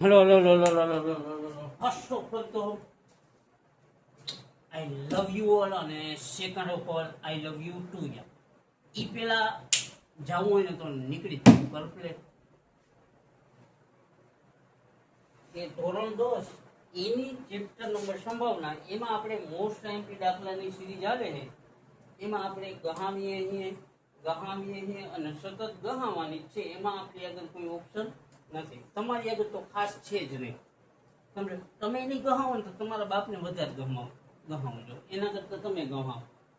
Hello, hello, hello, hello, hello, hello, hello. First of all, તો I love you all અને second of all, I love you too. ઈ પેલા જાવું હોય ને તો નીકળી જવું પરપ્લે કે ધોરણ 10 એની ચેપ્ટર નંબર સંભાવના એમાં આપણે મોસ્ટ આઈએમપી દાખલાની સિરીઝ આવે છે એમાં આપણે ગહાવીએ અને સતત ગહાવાની છે એમાં આપણી આગળ કોઈ ઓપ્શન નથી. તમારી આગળ તો ખાસ છે જ નહીં. તમે એની ગહાવો ને તો તમારા બાપને વધારે ગહાવજો એના કરતાં તમે ગહાવો.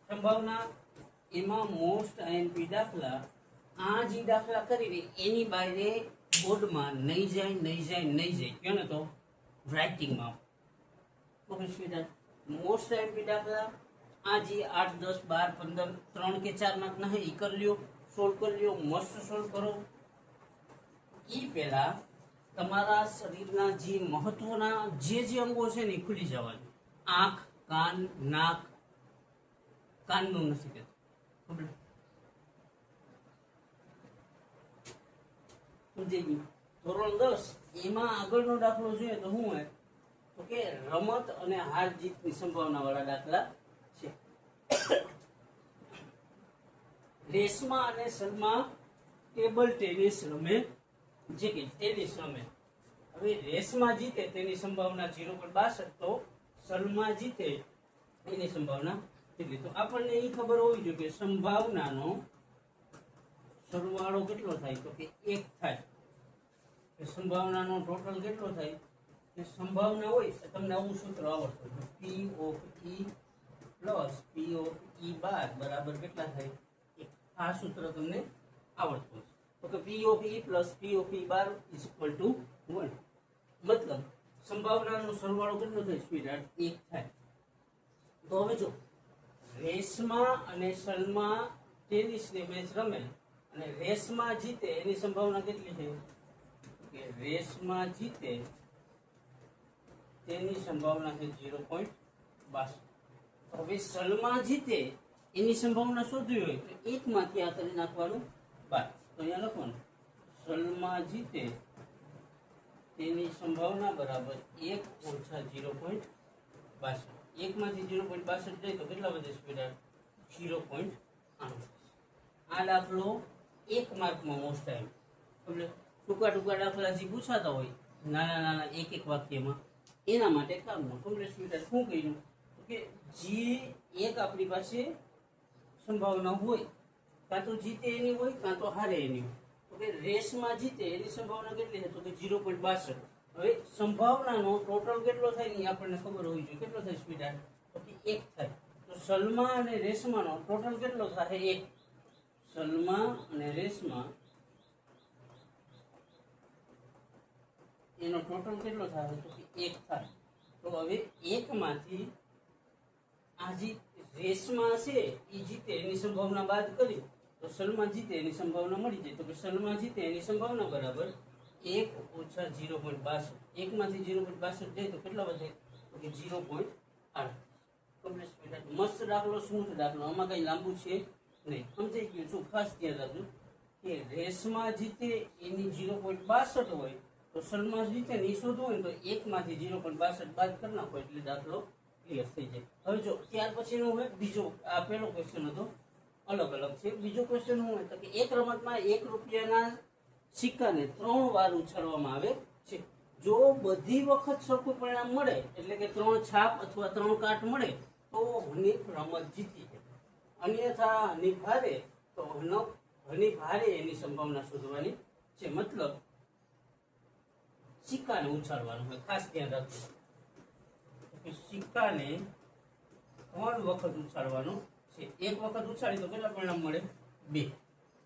સંભાવના એમાં મોસ્ટ આઈએમપી દાખલા આ જે દાખલા કરીને એની બારે બોર્ડમાં નહીં જાય કહો ને તો રાઇટિંગમાં મોસ્ટ આઈએમપી દાખલા આ જે 8, 10, 12, 15 3 કે 4 માર્ક ના એ કરી લ્યો, સોલ્વ કરી લ્યો, મસ્ત સોલ્વ કરો. એ પહેલા તમારા શરીરના જે મહત્વના જે અંગો છે ને એ ખુલી જવાનું. આંખ, કાન, નાક. કાનનું નથી કહેતો, સમજાઈ ગયું? ધોરણ 10 એમાં આગળનો દાખલો જોઈએ તો શું હોય તો કે રમત અને હાર જીતની સંભાવના વાળા દાખલા છે. રેશમા અને સલમા ટેબલ ટેનિસ રમે, જે કે ટેનિસ રમે. હવે રેશમા જીતે તેની સંભાવના 0.62, તો સલમા જીતે એની સંભાવના કેટલી? તો આપણને એ ખબર હોવી જોઈએ કે સંભાવનાનો સરવાળો કેટલો થાય તો કે 1 થાય. સંભાવનાનો ટોટલ કેટલો થાય કે સંભાવના હોય તમને આવું સૂત્ર આવડતું P of E plus P of E બાર બરાબર કેટલા થાય? આ સૂત્ર તમને આવડતું તો કે P of E plus P of E bar is equal to 1. મતલબ સંભાવનાનો સરવાળો કેટલો થાય સ્વીટહાર્ટ? 1 થાય. તો હવે જો રેશમા અને સલમા ટેનિસની મેચ રમે અને રેશમા જીતે એની સંભાવના કેટલી છે કે રેશમા જીતે તેની સંભાવના છે 0.62. હવે સલમા જીતે એની સંભાવના શોધવી હોય તો 1 માંથી આ કરી નાખવાનું 12. તો અહીંયા લખવાનું સલમા જીતે તેની સંભાવના બરાબર 1 ઓછા 0.62. 1 માંથી 0.62 જાય તો કેટલા વધે સ્પીડ? 0.8. આ દાખલો 1 માર્કમાં મોસ્ટ ટાઈમ ટૂંકા દાખલા જે પૂછાતા હોય નાના એક વાક્યમાં એના માટે કામનું કમ્પ્લીટ સ્પીડ. શું કહ્યું કે જે એક આપણી પાસે સંભાવના હોય કાં તો જીતે એની હોય કાં તો હારે એની હોય. તો કે રેસમાં જીતે એની સંભાવના કેટલી છે તો કે 0.62. હવે સંભાવનાનો ટોટલ કેટલો થાય ને આપણને ખબર હોવી જોઈએ. કેટલો થાય સ્પીડ? તો કે 1 થાય. તો સલમા અને રેશમાનો ટોટલ કેટલો થાય? 1. સલમા અને રેશમા એનો ટોટલ કેટલો થાય તો કે 1 થાય. તો હવે 1 માંથી આ જે રેશમા છે એ જીતે એની સંભાવના બાદ કરી તો સલમા જીતે એની સંભાવના મળી જાય. તો કે સલમા જીતે એની સંભાવના બરાબર 1 ઓછા 0.62. 1 માંથી 0.62 જાય તો કેટલા વધે તો કે 0.8. કમ્પ્લીટ. મસ્ત દાખલો, સ્મૂથ દાખલો, આમાં કઈ લાંબુ છે નહીં. સમજાઈ ગયું? શું ખાસ ધ્યાન રાખજો કે રેશમા જીતે એની 0.62 હોય તો સલમા જીતે ને એ શોધવું હોય તો 1 માંથી 0.62 બાદ કરી નાખો એટલે દાખલો ક્લિયર થઈ જાય. હવે જો ત્યાર પછીનો હોય બીજો, આ પહેલો ક્વેશ્ચન હતો, અલગ છે. બીજો ક્વેશ્ચન શું હોય તો કે એક રમતમાં 1 રૂપિયાના સિક્કાને 3 વાર ઉછાળવામાં આવે છે. જો બધી વખત સરખું પરિણામ મળે એટલે કે 3 છાપ અથવા 3 કાટ મળે તો હનીફ રમત જીતી જાય. અન્યથા હનીફ હારે તો હનીફ હારે એની સંભાવના શોધવાની છે. મતલબ સિક્કાને ઉછાળવાનું હોય. ખાસ ધ્યાન રાખજો કે સિક્કાને 3 વખત ઉછાળવાનો છે. 1 વખત ઉછાળી તો કેટલા પરિણામ મળે? 2.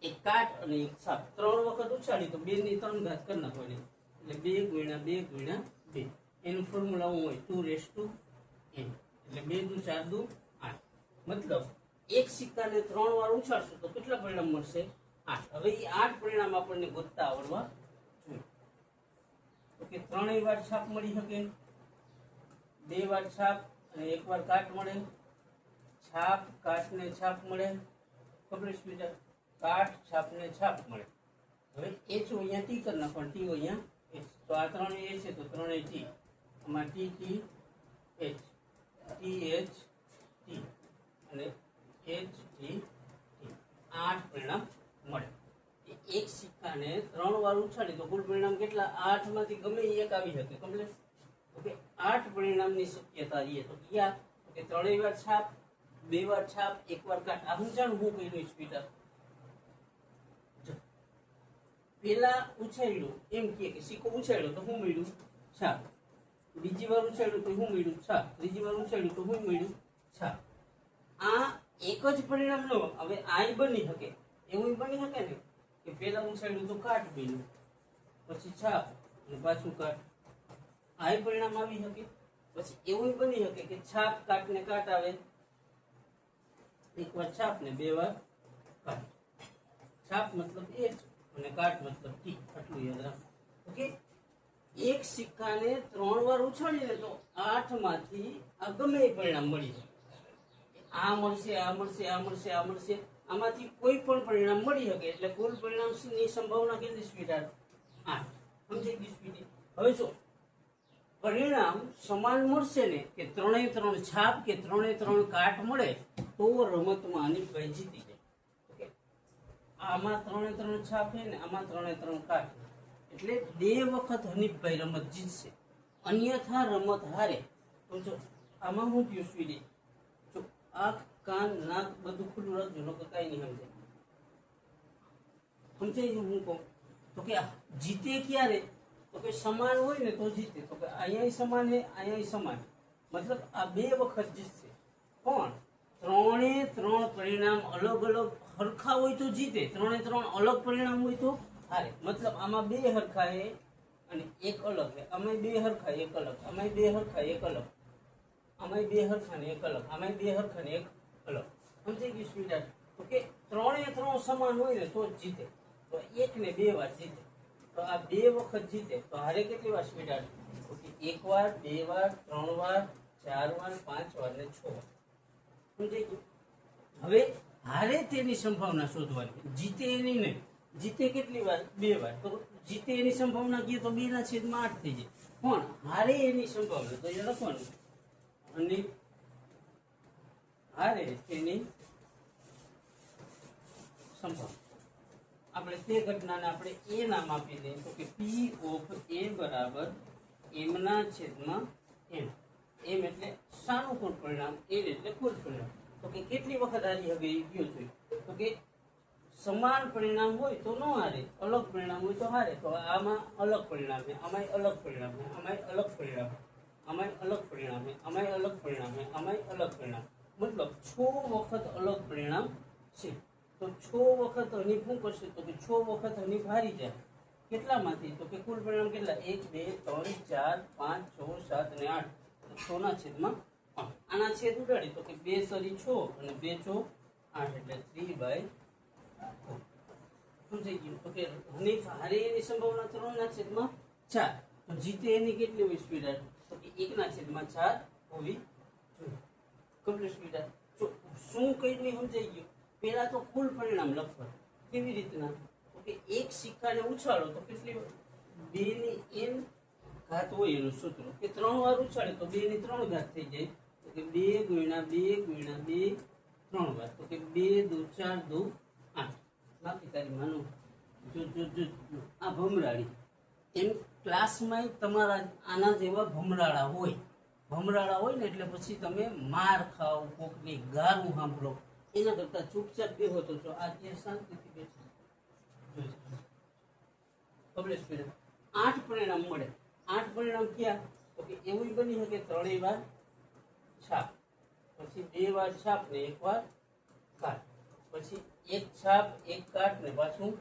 એક કાટ અને એક છાપ. 3 વખત ઉછાળી તો 2 ની 3 ઘાત કરી નાખવાની એટલે 2 ગુણ્યા 2 ગુણ્યા 2. એનું ફોર્મ્યુલા હોય 2n એટલે 2 દુ 4 દુ 8. મતલબ એક સિક્કાને 3 વાર ઉછાળશો તો કેટલા પરિણામ મળશે? 8. હવે એ 8 પરિણામ આપણને ગોતતા આવડવા જોઈએ. તો કે 3 વાર છાપ મળી શકે, 2 વાર છાપ અને 1 વાર કાટ મળે. છાપ કાટ ને છાપ મળે. કમ્પ્લીટ. કાટ છાપ ને છાપ મળે. હવે h અહીંયા t કરી નાખવાનું, t અહીંયા h. તો આ ત્રણેય એ છે તો ત્રણેય ટી, આમાં T T H, T H T અને એચ ટી ટી, 8 પરિણામ મળે. એક સિક્કાને 3 વાર ઉછાળી તો કુલ પરિણામ કેટલા? 8 માંથી ગમે એક આવી શકે. કમ્પ્લીટ. ઓકે, 8 પરિણામની શક્યતા એ તો ક્યાં કે 3 વાર છાપ, 2 વાર છાપ, 1 વાર કાટ. આ હું જાણું હું કર્યું સ્પીટર પેલા ઉછાળ્યું એમ કે સિક્કો ઉછાળ્યો તો હું મળ્યું? છાપ. બીજી વાર ઉછાળ્યું તો હું મળ્યું? છાપ. ત્રીજી વાર ઉછાળ્યું તો હું મળ્યું? છાપ. આ એક જ પરિણામ નો હવે આ બની શકે, એવું બની શકે ને કે પેલા ઉછાળ્યું તો કાટ બન્યું, પછી છાપ અને પાછું કાટ. આ પરિણામ આવી શકે. પછી એવું બની શકે કે છાપ કાટ ને કાટ આવે, 1 વાર છાપ ને 2 વાર કાટ. છાપ મતલબ એચ અને કાટ મતલબ ટી. આટલું યાદ રાખો. ઓકે, એક સિક્કાને 3 વાર ઉછાળીને તો 8 માંથી આ ગમે એ પરિણામ મળી જાય. આ મળશે, આ મળશે, આ મળશે, આ મળશે, આમાંથી કોઈ પણ પરિણામ મળી શકે. એટલે કુલ પરિણામની સંભાવના કેટલી સ્વીટાર? 8. સમજાઈ ગઈ સ્વીટી? હવે જો પરિણામ સમાન મળશે ને કે 3 છાપ કે 3 કાટ મળે તો રમતમાં અનિલભાઈ જીતી જાય. ઓકે, આમાં 3 છાપ છે ને આમાં 3 કાટ, એટલે 2 વખત હનીફભાઈ રમત જીતશે, અન્યથા રમત હારે. તો જો આમાં હું થયું સ્વીટી? જો આંખ કાન નાક બધું ખુલ્લું રાખજો, લોકો કઈ નહીં સમજાય. સમજાય હું કહું તો કે જીતે ક્યારે? તો કે સમાન હોય ને તો જીતે. તો કે અહીંયા સમાન છે, અહીંયા સમાન, મતલબ આ 2 વખત જીતશે. પણ 3 પરિણામ અલગ અલગ હરખા હોય તો જીતે, 3 અલગ પરિણામ હોય તો હારે. મતલબ આમાં 2 હરખા છે અને 1 અલગ છે, આમાં 2 હરખા 1 અલગ, આમાં 2 હરખા 1 અલગ, આમાં 2 હરખા ને 1 અલગ, આમાં 2 હરખા ને 1 અલગ. સમજી ગયું સ્વીટાર? તો કે 3 સમાન હોય ને તો જ જીતે. તો 1 ને 2 વાર જીતે, તો આ 2 વખત જીતે. તો હારે કેટલી વાર સ્વીટાર? તો કે 1 વાર, 2 વાર, 3 વાર, 4 વાર, 5 વાર ને 6 વાર. સમજાઈ ગયું? હવે હારે તેની સંભાવના શોધવાની, જીતે એની નહીં. જીતે કેટલી વાર? 2 વાર. તો જીતે એની સંભાવના કીએ તો 2/8 થઈ જાય. પણ હારે એની સંભાવના તો એ લખવાનું, અને હારે તેની સંભાવના. આપણે તે ઘટનાને આપણે એ નામ આપી દઈએ તો કે પી ઓફ એ બરાબર m/n. એમ એટલે સાનુકૂળ પરિણામ, n એટલે કુલ પરિણામ. તો કે કેટલી વખત હારી હવે એ ગયો જોઈએ? તો કે સમાન પરિણામ હોય તો ન હારે, અલગ પરિણામ હોય તો હારે. તો આમાં અલગ પરિણામ છે, આમાંય અલગ પરિણામ છે, આમાંય અલગ પરિણામ, આમાંય અલગ પરિણામ છે, આમાંય અલગ પરિણામ છે, આમાંય અલગ પરિણામ. મતલબ 6 વખત અલગ પરિણામ છે. તો 6 વખત હનીફ શું કરશે? તો કે 6 વખત હનીફ હારી જાય. કેટલામાંથી? તો કે કુલ પરિણામ કેટલા? 1 2 3 4 5 6 7 અને 8. 6 ના છેદમાં 8. આના છેદ ઉડાડી તો કે 2 સરી 6 અને 2 ચોક 8 એટલે 3/4. સમજાઈ ગયું? તો કે હનીફ હારે એની સંભાવના 3 ના છેદમાં 4. તો જીતે એની કેટલી હોય સ્પીડ? તો કે 1 ના છેદમાં 4 હોવી જોઈએ. Complete speed. શું કઈ નહીં સમજાઈ ગયું? પેલા તો કુલ પરિણામ લખવા. કેવી રીતના? તો કે એક સિક્કાને ઉછાળો તો કેટલી 2 ની n ઘાત હોય એનું સૂત્ર કે 3 વાર ઉછાળે તો 2 ની 3 ઘાત થઈ જાય. તો કે 2 ગુણ્યા 2 ગુણ્યા 2 3 વાર. તો કે 2 દુ 4 દુ 8. બાકી તારી માનું જો આ ભમરાડી એમ ક્લાસમાં તમારા આના જેવા ભમરાળા હોય ને એટલે પછી તમે માર ખાઓ, કોકની ગારું સાંભળો, એના કરતા ચૂપચાપ બેહો તો જો આ જે શાંતિથી બેસી 8 પરિણામ મળે. 8 પરિણામ ક્યાં? તો કે એવું બની શકે 3 વાર છાપ, પછી 2 વાર છાપ ને 1 વાર કાટ, પછી 1 છાપ 1 કાટ ને પાછું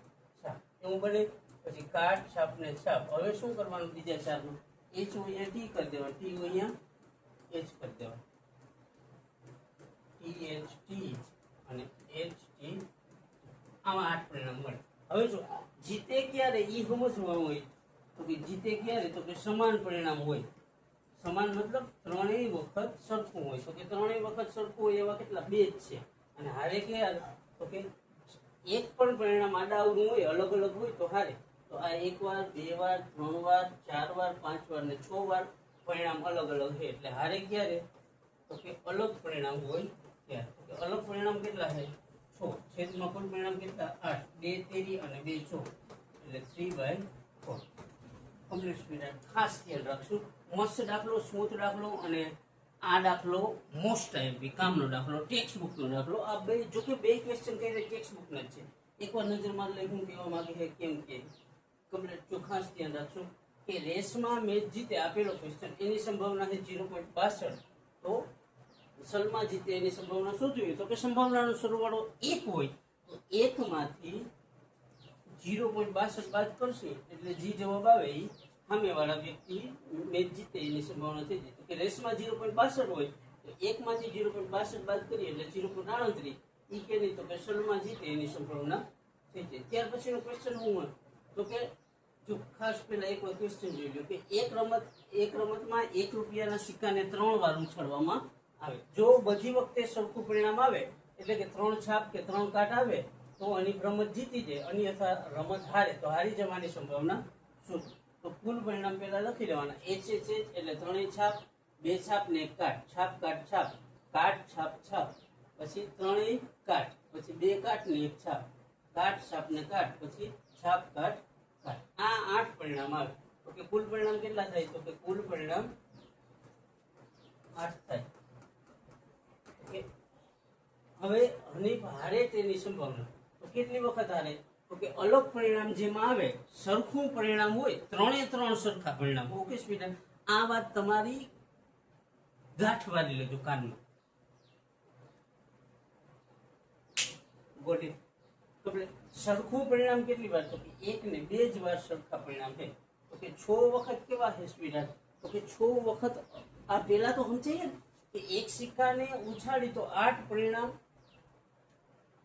છાપ, એવું બને. પછી કાટ છાપ ને છાપ. હવે શું કરવાનું? બીજા ચારમાં h અહીંયા ટી કરી દેવા, ટી અહીંયા h કરી દેવા, THT અને HT. આમાં 8 પરિણામ મળે. હવે જો જીતે ક્યારે ઈ સમજવાનું હોય તો કે જીતે ક્યારે? તો કે સમાન પરિણામ હોય. સમાન મતલબ 3 વખત સરખું હોય. તો કે 3 વખત સરખું હોય એવા કેટલા? 2 જ છે. અને હારે ક્યારે? તો કે એક પણ પરિણામ આડાઅવળું હોય, અલગ અલગ હોય તો હારે. તો તો આ 1 વાર 2 વાર 3 વાર 4 વાર 5 વાર ને 6 વાર પરિણામ અલગ અલગ છે. એટલે હારે ક્યારે તો કે અલગ પરિણામ હોય ત્યારે. તો કે અલગ પરિણામ કેટલા છે 6 છેદમાં કુલ પરિણામ કેટલા 8 2 તેરી અને 2 4 એટલે 3/4 કમ્પ્લીટ સ્પીડ. ખાસ ધ્યાન રાખશું. મસ્ત દાખલો, સ્મૂથ દાખલો અને આ દાખલો મોસ્ટ આઈએમપી કામનો દાખલો, ટેક્સ્ટ બુકનો દાખલો. આ બે જો કે બે ક્વેશ્ચન કઈ ટેક્સ્ટ બુકના જ છે. એકવાર નજર મારી લઈ હું કહેવા માંગે છે કેમ કે કમ્પ્લીટ જો ખાસ ધ્યાન રાખશું કે રેસમાં મેચ જીતે આપેલો ક્વેશ્ચન એની સંભાવના છે 0.62. તો સલમા જીતે એની સંભાવના શું જોઈએ તો કે સંભાવનાનો સરવાળો 1 હોય તો 1 માંથી 0.62 બાદ કરશે એટલે જે જવાબ આવે એ સામેવાળા વ્યક્તિ મેચ જીતે એની સંભાવના થઈ જાય. તો કે રેસમાં 0.62 હોય તો 1 માંથી 0.62 બાદ કરીએ એટલે 0.38 ઈ કે નહીં તો કે સલમા જીતે એની સંભાવના થઈ જાય. ત્યાર પછીનો ક્વેશ્ચન શું હોય તો કે જો ખાસ પહેલા એક વાર ક્વેશ્ચન જોઈ લો કે એક રમતમાં 1 રૂપિયાના સિક્કાને 3 વાર ઉછાળવામાં આવે. જો બધી વખતે સરખું પરિણામ આવે એટલે કે 3 છાપ કે 3 કાટ આવે તો આની રમત જીતી જાય, અન્યથા રમત હારે તો હારી જવાની સંભાવના શું? તો કુલ પરિણામ પહેલા લખી લેવાના. એચ એટલે 3 છાપ 2 છાપ ને 1 કાટ, છાપ કાટ છાપ, કાટ છાપ છાપ, પછી 3 કાટ, પછી 2 કાટ ને 1 છાપ, કાટ છાપ ને કાટ, પછી છાપ કાટ કાટ. આ 8 પરિણામ આવે. તો કે કુલ પરિણામ કેટલા થાય તો કે કુલ પરિણામ 8 થાય. ઓકે, હવે હનીફ હારે તેની સંભાવના તો કેટલી વખત હારે તો કે અલગ પરિણામ જેમાં આવે સરખું પરિણામ હોય 3 સરખા પરિણામ. ઓકે સ્વીડન, આ વાત તમારી ગાંઠ વાળી લેજો કાનમાં. ગોટી સરખું પરિણામ કેટલી વાર તો કે 1 ને 2 જ વાર સરખા પરિણામ છે. તો કે 6 વખત કેવા છે સ્વીડન તો કે 6 વખત. આ પેલા તો સમજાય ને કે એક સિક્કાને ઉછાળી તો 8 પરિણામ,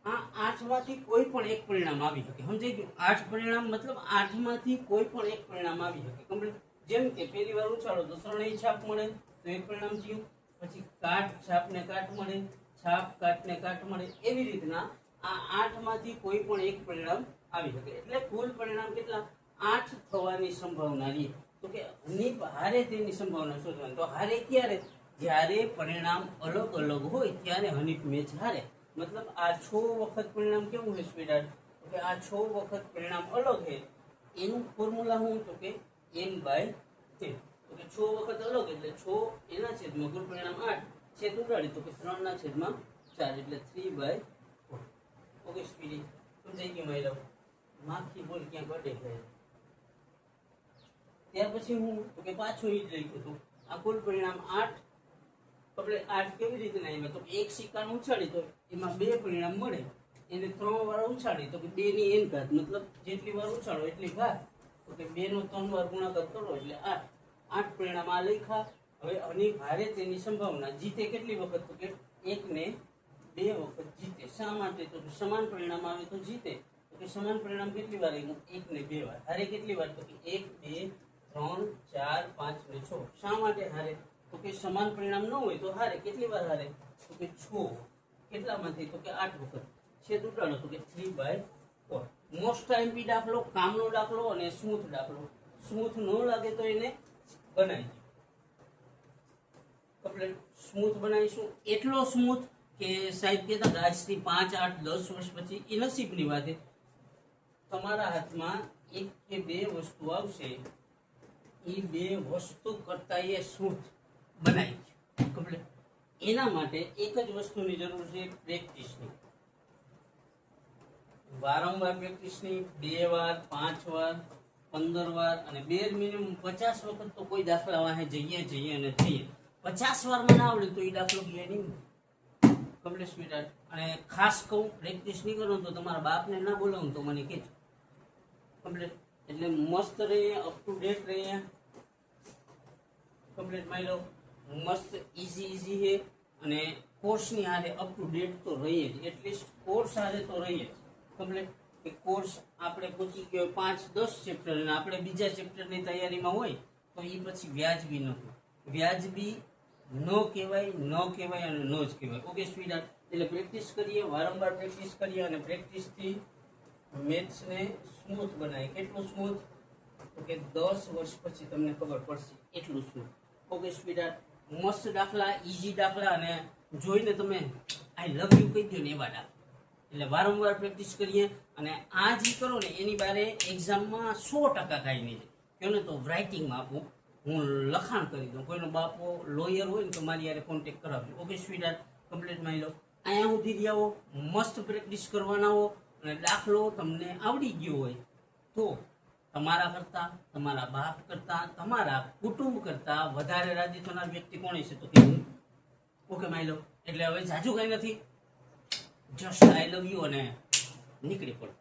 આ 8 માંથી કોઈ પણ એક પરિણામ આવી શકે. સમજાઈ ગયું? 8 પરિણામ મતલબ 8 માંથી કોઈ પણ એક પરિણામ આવી શકે. કમ્પ્લીટ. જેમ કે પહેલી વાર ઉછાળો તો 3 છાપ મળે તો એક પરિણામ થયું, પછી કાટ છાપ ને કાટ મળે, છાપ કાટ ને કાટ મળે. એવી રીતના આ 8 માંથી કોઈ પણ એક પરિણામ આવી શકે. એટલે કુલ પરિણામ કેટલા 8 થવાની સંભાવના રહી. તો કે હનીફ હારે તેની સંભાવના શોધવાની. તો હારે ક્યારે? જ્યારે પરિણામ અલગ અલગ હોય ત્યારે હનીફ મેચ હારે. મતલબ આ 6 વખત પરિણામ કેવું છે સ્વીડાર્ડ તો કે આ 6 વખત પરિણામ અલગ છે. એનું ફોર્મ્યુલા શું તો કે n/10. તો કે 6 વખત અલગ એટલે 6 એના છેદમાં કુલ પરિણામ 8 છેદ ઉડાડી તો કે 3 ના છેદમાં 4 એટલે 3/4. ઓકે સ્પીડી સમજાઈ ગયું મારી લવ? માખી બોલ ક્યાં ગડે છે. ત્યાર પછી હું તો કે પાછું ઈ જ લખ્યું હતું. આ કુલ પરિણામ 8. આપણે 8 કેવી રીતે આવ્યા તો એક સિક્કાને ઉછાળી તો એમાં 2 પરિણામ મળે, એને 3 વાર ઉછાળી તો કે 2 ની n ઘાત મતલબ જેટલી વાર ઉછાળો એટલી ઘાત. તો કે 2 નો 3 વાર ગુણાકાર કરો એટલે 8 પરિણામ આ લખ્યા. હવે આની ભારે તેની સંભાવના જીતે કેટલી વખત તો કે 1 ને 2 વખત જીતે. શા માટે તો કે સમાન પરિણામ આવે તો જીતે. તો કે સમાન પરિણામ કેટલી વાર આવ્યું 1 ને 2 વાર. હારે કેટલી વાર તો કે 1 2 3 4 5 ને 6. શા માટે હારે તો કે સમાન પરિણામ ન હોય તો હારે. કેટલી વાર હારે તો કે 6. કેટલામાંથી તો કે 8 વખત. છેદ ઉડાડો તો કે 3/4. મોસ્ટ આઈએમપી દાખલો, કામનો દાખલો અને સ્મૂથ દાખલો. સ્મૂથ ન લાગે તો એને બનાવી કમ્પ્લીટ. સ્મૂથ બનાવીશું એટલો સ્મૂથ કે સાહેબ કહેતા કે આજથી 5 8 10 વર્ષ પછી એ નસીબની વાત છે. તમારા હાથમાં 1 કે 2 વસ્તુ આવશે, એ 2 વસ્તુ કરતા એ સ્મૂથ બનાવી કમ્પ્લીટ. એના માટે એક જ વસ્તુની જરૂર છે, પ્રેક્ટિસની. વારંવાર પ્રેક્ટિસની. 2 વાર 5 વાર 15 વાર અને બે મિનિમમ 50 વખત તો કોઈ દાખલા વાહે જઈએ અને જઈએ. 50 વાર મને આવડે તો એ દાખલો ગયો નહીં કમ્પ્લીટ સ્વીટહાર્ટ. અને ખાસ કહું પ્રેક્ટિસ નહીં કરો તો તમારા બાપને ના બોલાવું તો મને કહેજો કમ્પ્લીટ. એટલે મસ્ત રહીએ, અપ ટુ ડેટ રહીએ કમ્પ્લીટ. મારી લો મસ્ત ઈઝી છે અને કોર્સની હારે અપ ટુ ડેટ તો રહીએ જ. એટલીસ્ટ કોર્સ હારે તો રહીએ જ કમ્પ્લીટ. કે કોર્સ આપણે પહોંચી ગયો 5-10 ચેપ્ટર અને આપણે બીજા ચેપ્ટરની તૈયારીમાં હોય તો એ પછી વ્યાજબી નથી. વ્યાજબી ન કહેવાય અને ન જ કહેવાય. ઓકે સ્વીટહાર્ટ. એટલે પ્રેક્ટિસ કરીએ, વારંવાર પ્રેક્ટિસ કરીએ અને પ્રેક્ટિસથી મેથ્સને સ્મૂથ બનાવે. કેટલું સ્મૂથ? તો કે 10 વર્ષ પછી તમને ખબર પડશે એટલું સ્મૂથ. ઓકે સ્વીટહાર્ટ, મસ્ત દાખલા, ઈઝી દાખલા, અને જોઈને તમે આઈ લવ યુ કહી દો ને એવા દાખલા. એટલે વારંવાર પ્રેક્ટિસ કરીએ, અને આ જે કરો ને એની બારે એક્ઝામમાં 100% કાંઈ નહીં કહો ને તો રાઇટિંગમાં આપું, હું લખાણ કરી દઉં. કોઈનો બાપો લોયર હોય ને તો મારી યારે કોન્ટેક્ટ કરાવજો. ઓકે સ્વીટહાર્ટ, કમ્પ્લીટ માની લો. અહીંયા સુધી આવો, મસ્ત પ્રેક્ટિસ કરવાના હો, અને દાખલો તમને આવડી ગયો હોય તો તમારા કરતાં, તમારા બાપ કરતાં, તમારા કુટુંબ કરતાં વધારે રાજી થનાર વ્યક્તિ કોણ છે? તો કે હું. ઓકે માની લો. એટલે હવે જાજુ કંઈ નથી, જસ્ટ આઈ લવ યુ અને નીકળી પડો.